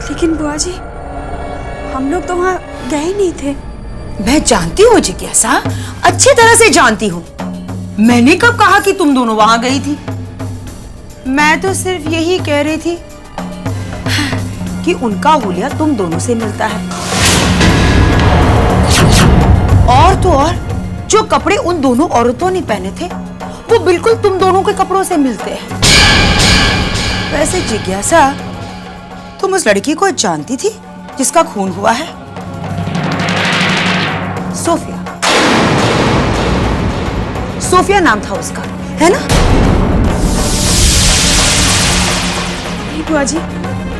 लेकिन बुआ जी, हम लोग तो वहाँ गए नहीं थे। मैं जानती हूँ जिज्ञासा, अच्छी तरह से जानती हूँ। मैंने कब कहा कि तुम दोनों वहां गई थी? मैं तो सिर्फ यही कह रही थी कि उनका हुलिया तुम दोनों से मिलता है। और तो और, जो कपड़े उन दोनों औरतों ने पहने थे वो बिल्कुल तुम दोनों के कपड़ों से मिलते हैं। वैसे जिज्ञासा, तुम उस लड़की को जानती थी जिसका खून हुआ है? सोफिया। सोफिया नाम था उसका, है ना? नहीं बुआ जी,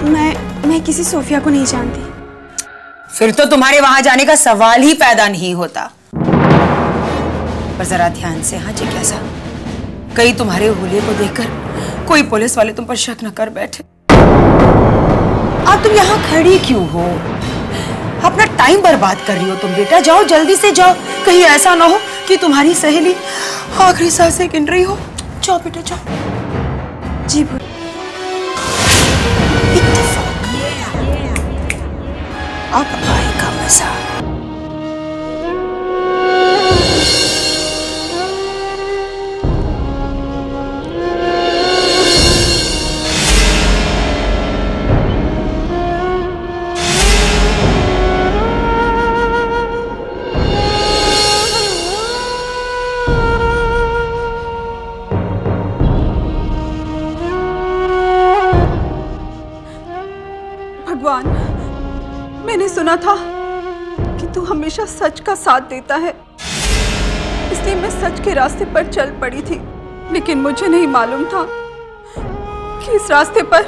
मैं किसी सोफिया को नहीं जानती। फिर तो तुम्हारे वहां जाने का सवाल ही पैदा नहीं होता। पर जरा ध्यान से, हाँ जिज्ञासा, कहीं तुम्हारे हुलिये को देखकर कोई पुलिस वाले तुम पर शक न कर बैठे। अब तुम यहाँ खड़ी क्यों हो? अपना टाइम बर्बाद कर रही हो तुम बेटा। जाओ, जल्दी से जाओ, कहीं ऐसा ना हो कि तुम्हारी सहेली आखिरी सांसें गिन रही हो। जाओ बेटा, जाओ। जी बुआ। अब आएगा मजा। भगवान, मैंने सुना था कि तू हमेशा सच का साथ देता है, इसलिए मैं सच के रास्ते पर चल पड़ी थी। लेकिन मुझे नहीं मालूम था कि इस रास्ते पर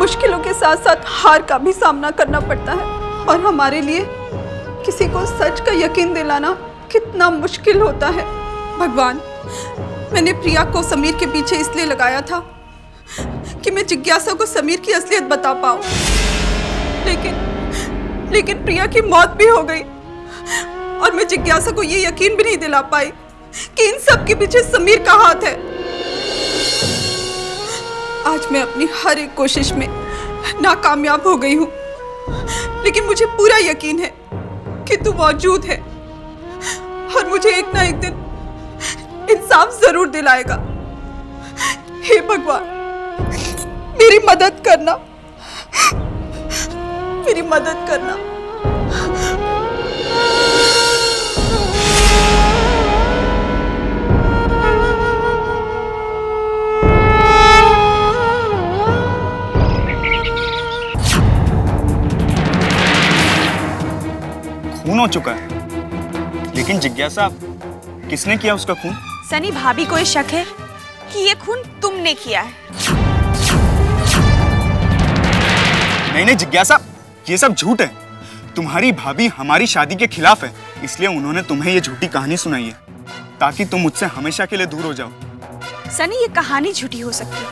मुश्किलों के साथ साथ हार का भी सामना करना पड़ता है। और हमारे लिए किसी को सच का यकीन दिलाना कितना मुश्किल होता है। भगवान, मैंने प्रिया को समीर के पीछे इसलिए लगाया था कि मैं जिज्ञासा को समीर की असलियत बता पाऊं। लेकिन प्रिया की मौत भी हो गई और मैं जिज्ञासा को ये यकीन भी नहीं दिला पाई कि इन सब के पीछे समीर का हाथ है। आज मैं अपनी हर एक कोशिश में नाकामयाब हो गई हूं, लेकिन मुझे पूरा यकीन है कि तू मौजूद है और मुझे एक ना एक दिन इंसाफ जरूर दिलाएगा। हे भगवान, मेरी मदद करना, मेरी मदद करना। खून हो चुका है, लेकिन जिज्ञासा, किसने किया उसका खून? सनी, भाभी को ये शक है कि ये खून तुमने किया है। नहीं जिज्ञासा, ये सब झूठ है। तुम्हारी भाभी हमारी शादी के खिलाफ है, इसलिए उन्होंने तुम्हें ये झूठी कहानी सुनाई है ताकि तुम मुझसे हमेशा के लिए दूर हो जाओ। सनी, ये कहानी झूठी हो सकती है,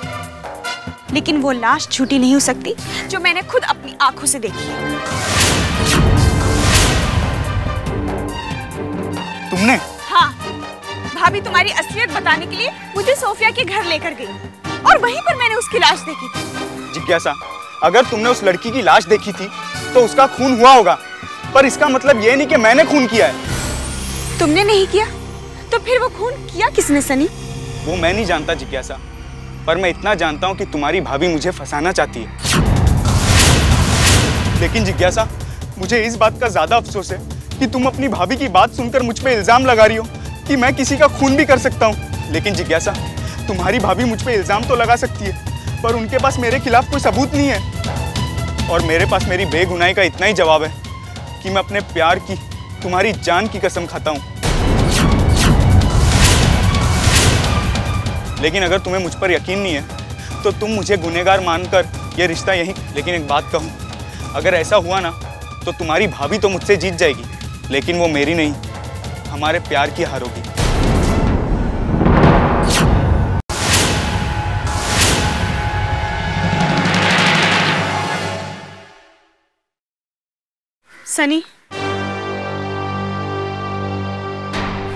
लेकिन वो लाश झूठी नहीं हो सकती जो मैंने खुद अपनी आंखों से देखी है। तुमने? हाँ, भाभी तुम्हारी असलियत बताने के लिए मुझे सोफिया के घर लेकर गई और वहीं पर मैंने उसकी लाश देखी थी। जिज्ञासा, अगर तुमने उस लड़की की लाश देखी थी तो उसका खून हुआ होगा, पर इसका मतलब ये नहीं कि मैंने खून किया है। तुमने नहीं किया तो फिर वो खून किया किसने सनी? वो मैं नहीं जानता जिज्ञासा, पर मैं इतना जानता हूँ कि तुम्हारी भाभी मुझे फंसाना चाहती है। लेकिन जिज्ञासा, मुझे इस बात का ज्यादा अफसोस है कि तुम अपनी भाभी की बात सुनकर मुझ पे इल्जाम लगा रही हो कि मैं किसी का खून भी कर सकता हूँ। लेकिन जिज्ञासा, तुम्हारी भाभी मुझ पे इल्जाम तो लगा सकती है, पर उनके पास मेरे खिलाफ कोई सबूत नहीं है। और मेरे पास मेरी बेगुनाही का इतना ही जवाब है कि मैं अपने प्यार की, तुम्हारी जान की कसम खाता हूँ। लेकिन अगर तुम्हें मुझ पर यकीन नहीं है तो तुम मुझे गुनहगार मानकर यह रिश्ता यहीं। लेकिन एक बात कहूँ, अगर ऐसा हुआ ना तो तुम्हारी भाभी तो मुझसे जीत जाएगी, लेकिन वो मेरी नहीं, हमारे प्यार की हार होगी। Sunny,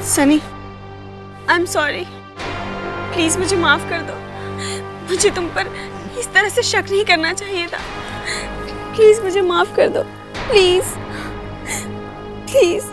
Sunny, I am sorry. Please मुझे माफ कर दो। मुझे तुम पर इस तरह से शक नहीं करना चाहिए था। प्लीज मुझे माफ कर दो, प्लीज प्लीज।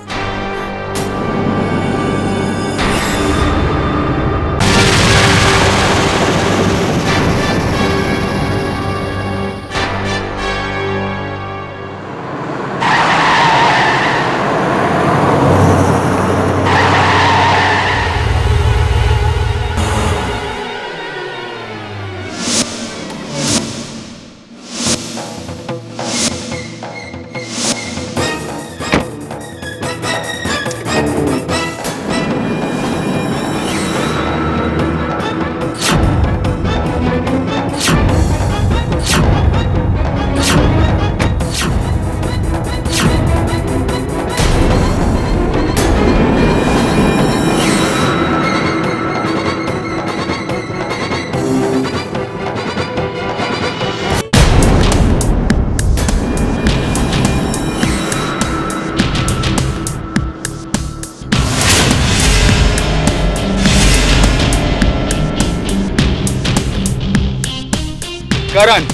करण।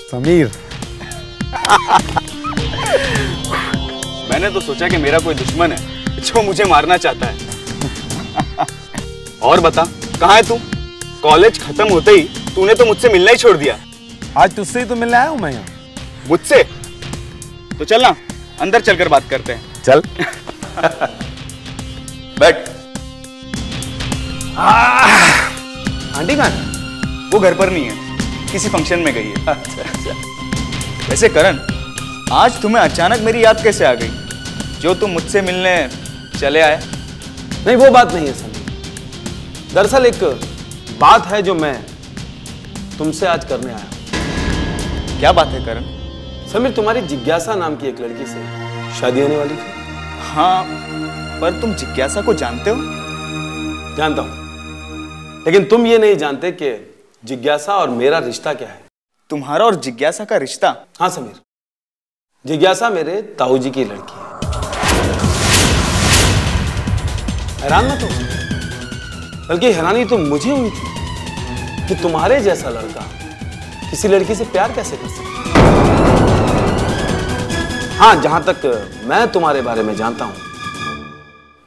समीर। मैंने तो सोचा कि मेरा कोई दुश्मन है जो मुझे मारना चाहता है। और बता, कहाँ है तू? कॉलेज खत्म होते ही तूने तो मुझसे मिलना ही छोड़ दिया। आज तुझसे ही तो मिलने आया हूँ मैं यहाँ। मुझसे? तो चल ना, अंदर चलकर बात करते हैं। चल। बैठ। आंटी कहाँ है? वो घर पर नहीं है, किसी फंक्शन में गई है। अच्छा। वैसे करण, आज तुम्हें अचानक मेरी याद कैसे आ गई जो तुम मुझसे मिलने चले आए? नहीं, वो बात नहीं है समीर। दरअसल एक बात है जो मैं तुमसे आज करने आया हूं। क्या बात है करण? समीर, तुम्हारी जिज्ञासा नाम की एक लड़की से शादी होने वाली थी। हाँ, पर तुम जिज्ञासा को जानते हो? जानता हूं, लेकिन तुम ये नहीं जानते कि जिज्ञासा और मेरा रिश्ता क्या है। तुम्हारा और जिज्ञासा का रिश्ता? हाँ समीर, जिज्ञासा मेरे ताऊ जी की लड़की है। हैरान मत हो, बल्कि हैरानी तो मुझे हुई थी कि तुम्हारे जैसा लड़का किसी लड़की से प्यार कैसे कर सकता। हाँ, जहां तक मैं तुम्हारे बारे में जानता हूं,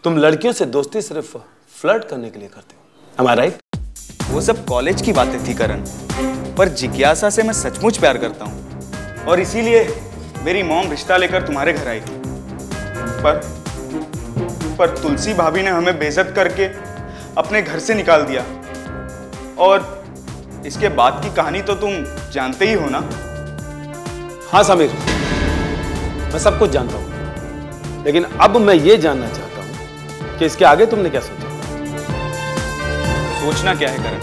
तुम लड़कियों से दोस्ती सिर्फ फ्लर्ट करने के लिए करते हो। Am I right? वो सब कॉलेज की बातें थी करण, पर जिज्ञासा से मैं सचमुच प्यार करता हूँ और इसीलिए मेरी मॉम रिश्ता लेकर तुम्हारे घर आई। पर तुलसी भाभी ने हमें बेइज्जत करके अपने घर से निकाल दिया और इसके बाद की कहानी तो तुम जानते ही हो ना? हाँ समीर, मैं सब कुछ जानता हूँ, लेकिन अब मैं ये जानना चाहता हूँ कि इसके आगे तुमने क्या सोचा। सोचना क्या है करण,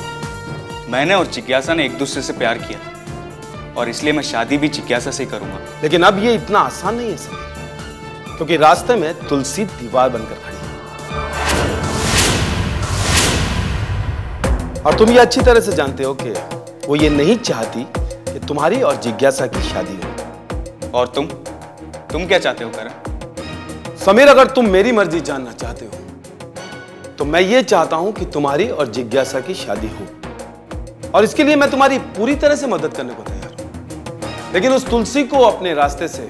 मैंने और जिज्ञासा ने एक दूसरे से प्यार किया और इसलिए मैं शादी भी जिज्ञासा से करूंगा। लेकिन अब ये इतना आसान नहीं है समीर, क्योंकि रास्ते में तुलसी दीवार बनकर खड़ी है और तुम ये अच्छी तरह से जानते हो कि वो ये नहीं चाहती कि तुम्हारी और जिज्ञासा की शादी हो। और तुम क्या चाहते हो करण? समीर, अगर तुम मेरी मर्जी जानना चाहते हो तो मैं ये चाहता हूं कि तुम्हारी और जिज्ञासा की शादी हो, और इसके लिए मैं तुम्हारी पूरी तरह से मदद करने को तैयार हूं, लेकिन उस तुलसी को अपने रास्ते से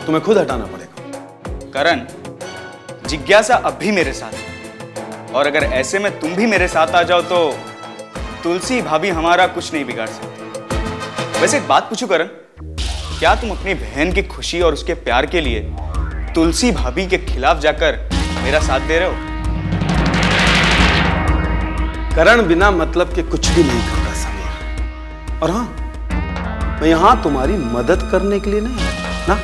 तुम्हें खुद हटाना पड़ेगा। करण, जिज्ञासा अब भी मेरे साथ है और अगर ऐसे में तुम भी मेरे साथ आ जाओ तो तुलसी भाभी हमारा कुछ नहीं बिगाड़ सकती। वैसे एक बात पूछूं करण, क्या तुम अपनी बहन की खुशी और उसके प्यार के लिए तुलसी भाभी के खिलाफ जाकर मेरा साथ दे रहे हो? करण बिना मतलब के कुछ भी नहीं करता समीर, और हाँ, मैं यहां तुम्हारी मदद करने के लिए नहीं ना,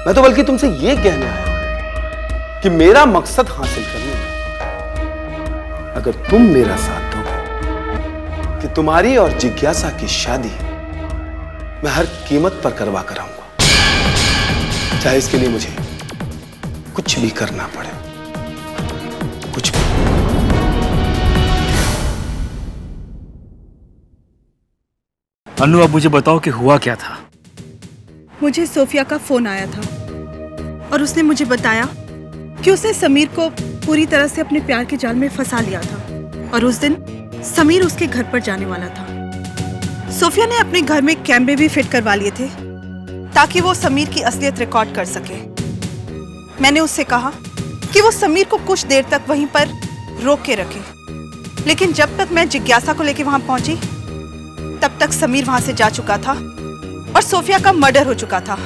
मैं तो बल्कि तुमसे यह कहने आया हूं कि मेरा मकसद हासिल करने में अगर तुम मेरा साथ दोगे कि तुम्हारी और जिज्ञासा की शादी मैं हर कीमत पर करवा कर आऊंगा, चाहे इसके लिए मुझे कुछ भी करना पड़े, कुछ भी। अनु, अब मुझे बताओ कि हुआ क्या था? मुझे सोफिया का फोन आया था और उसने मुझे बताया कि उसने समीर को पूरी तरह से अपने प्यार के जाल में फंसा लिया था और उस दिन समीर उसके घर पर जाने वाला था। सोफिया ने अपने घर में कैमरे भी फिट करवा लिए थे ताकि वो समीर की असलियत रिकॉर्ड कर सके। मैंने उससे कहा कि वो समीर को कुछ देर तक वहीं पर रोक के रखे, लेकिन जब तक मैं जिज्ञासा को लेकर वहां पहुंची तब तक समीर वहां से जा चुका था और सोफिया का मर्डर हो चुका था।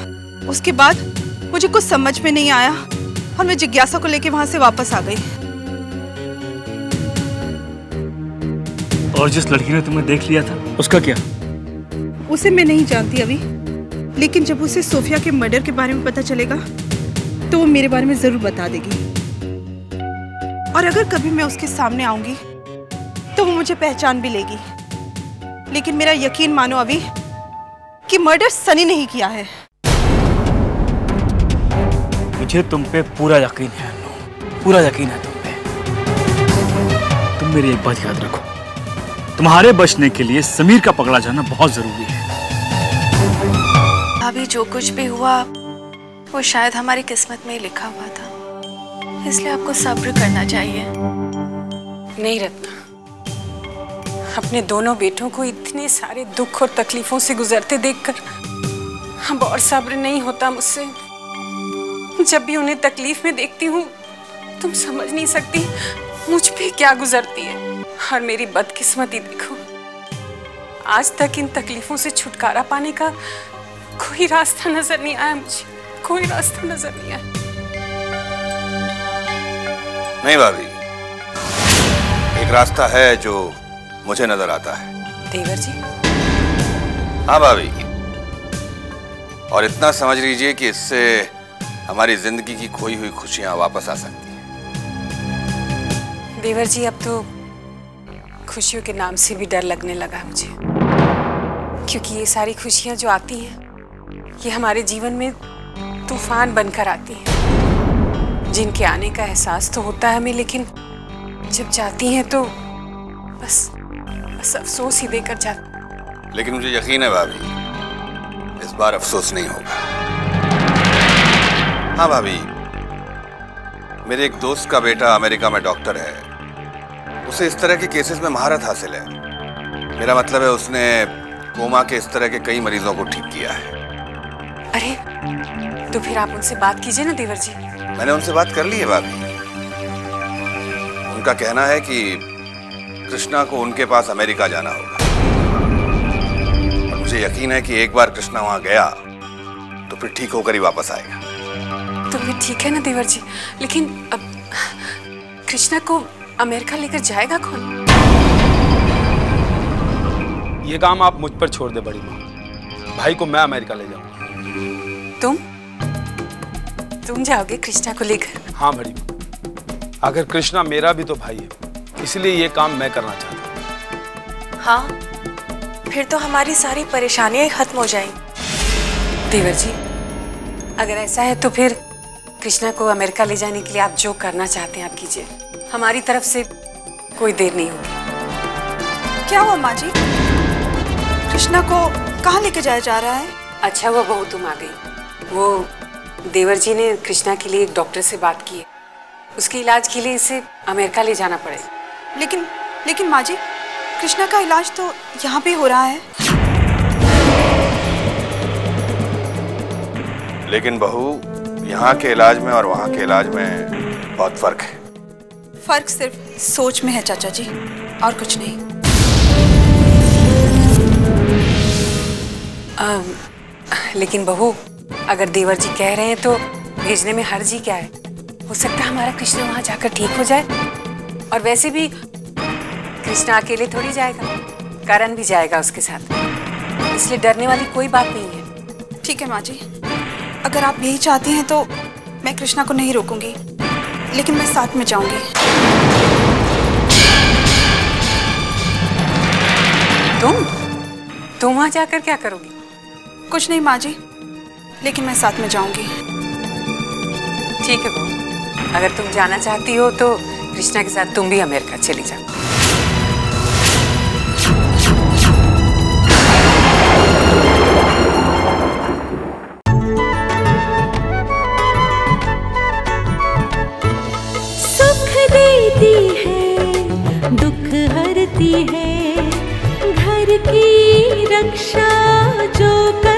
उसके बाद मुझे कुछ समझ में नहीं आया और मैं जिज्ञासा को लेकर वहां से वापस आ गई। और जिस लड़की ने तुम्हें देख लिया था उसका क्या? उसे मैं नहीं जानती अभी, लेकिन जब उसे सोफिया के मर्डर के बारे में पता चलेगा तो वो मेरे बारे में जरूर बता देगी। और अगर कभी मैं उसके सामने आऊंगी तो वो मुझे पहचान भी लेगी। लेकिन मेरा यकीन मानो अभी कि मर्डर सनी नहीं किया है। मुझे तुम पे पूरा यकीन है अनु, पूरा यकीन है तुम पे। तुम मेरी एक बात याद रखो, तुम्हारे बचने के लिए समीर का पकड़ा जाना बहुत जरूरी है। अभी जो कुछ भी हुआ वो शायद हमारी किस्मत में ही लिखा हुआ था, इसलिए आपको सब्र करना चाहिए। नहीं रत्ना, अपने दोनों बेटों को इतने सारे दुख और तकलीफों से गुजरते देखकर अब और सब्र नहीं होता मुझसे। जब भी उन्हें तकलीफ में देखती हूँ तुम समझ नहीं सकती मुझ पे क्या गुजरती है। और मेरी बदकिस्मती देखो, आज तक इन तकलीफों से छुटकारा पाने का कोई रास्ता नजर नहीं आया मुझे, कोई रास्ता नजर नहीं आया। नहीं भाभी, एक रास्ता है जो मुझे नजर आता है। देवर जी? हाँ भाभी, और इतना समझ लीजिए कि इससे हमारी जिंदगी की खोई हुई खुशियां वापस आ सकती हैं। देवर जी, अब तो खुशियों के नाम से भी डर लगने लगा है मुझे, क्योंकि ये सारी खुशियां जो आती हैं ये हमारे जीवन में तूफान बनकर आती हैं, जिनके आने का एहसास तो होता है हमें, लेकिन जब जाती हैं तो बस अफसोस ही देकर जाती। लेकिन मुझे यकीन है भाभी, इस बार अफसोस नहीं होगा। हाँ भाभी, मेरे एक दोस्त का बेटा अमेरिका में डॉक्टर है। उसे इस तरह के केसेस में महारत हासिल है। मेरा मतलब है उसने कोमा के इस तरह के कई मरीजों को ठीक किया है। अरे तो फिर आप उनसे बात कीजिए ना देवर जी। मैंने उनसे बात कर ली है भाभी। उनका कहना है कि कृष्णा को उनके पास अमेरिका जाना होगा, और मुझे यकीन है कि एक बार कृष्णा वहां गया तो फिर ठीक होकर ही वापस आएगा। तो फिर ठीक है ना देवर जी, लेकिन अब कृष्णा को अमेरिका लेकर जाएगा कौन? ये काम आप मुझ पर छोड़ दे बड़ी माँ। भाई को मैं अमेरिका ले जाऊंगा। तुम जाओगे कृष्णा को लेकर? हाँ बड़ी माँ, अगर कृष्णा मेरा भी तो भाई है, इसलिए ये काम मैं करना चाहता हूँ। हाँ, फिर तो हमारी सारी परेशानियां खत्म हो जाएंगी। देवर जी, अगर ऐसा है तो फिर कृष्णा को अमेरिका ले जाने के लिए आप जो करना चाहते हैं आप कीजिए। हमारी तरफ से कोई देर नहीं होगी। क्या हुआ माँ जी? कृष्णा को कहाँ लेके जाया जा रहा है? अच्छा हुआ बहू तुम आ गई। वो देवर जी ने कृष्णा के लिए एक डॉक्टर से बात की है, उसके इलाज के लिए इसे अमेरिका ले जाना पड़ेगा। लेकिन माँ जी, कृष्णा का इलाज तो यहाँ पे हो रहा है। लेकिन बहू, यहाँ के इलाज में और वहाँ के इलाज में बहुत फर्क है। फर्क सिर्फ सोच में है चाचा जी, और कुछ नहीं। लेकिन बहू, अगर देवर जी कह रहे हैं तो भेजने में हर्ज ही क्या है? हो सकता है हमारा कृष्णा वहां जाकर ठीक हो जाए। और वैसे भी कृष्णा अकेले थोड़ी जाएगा, करण भी जाएगा उसके साथ, इसलिए डरने वाली कोई बात नहीं है। ठीक है माँ जी, अगर आप यही चाहती हैं तो मैं कृष्णा को नहीं रोकूंगी, लेकिन मैं साथ में जाऊंगी। तुम वहां जाकर क्या करोगी? कुछ नहीं माँ जी, लेकिन मैं साथ में जाऊंगी। ठीक है बहू, अगर तुम जाना चाहती हो तो कृष्णा के साथ तुम भी अमेरिका चली जाओ। सुख देती है, दुख हरती है, घर की रक्षा जो कर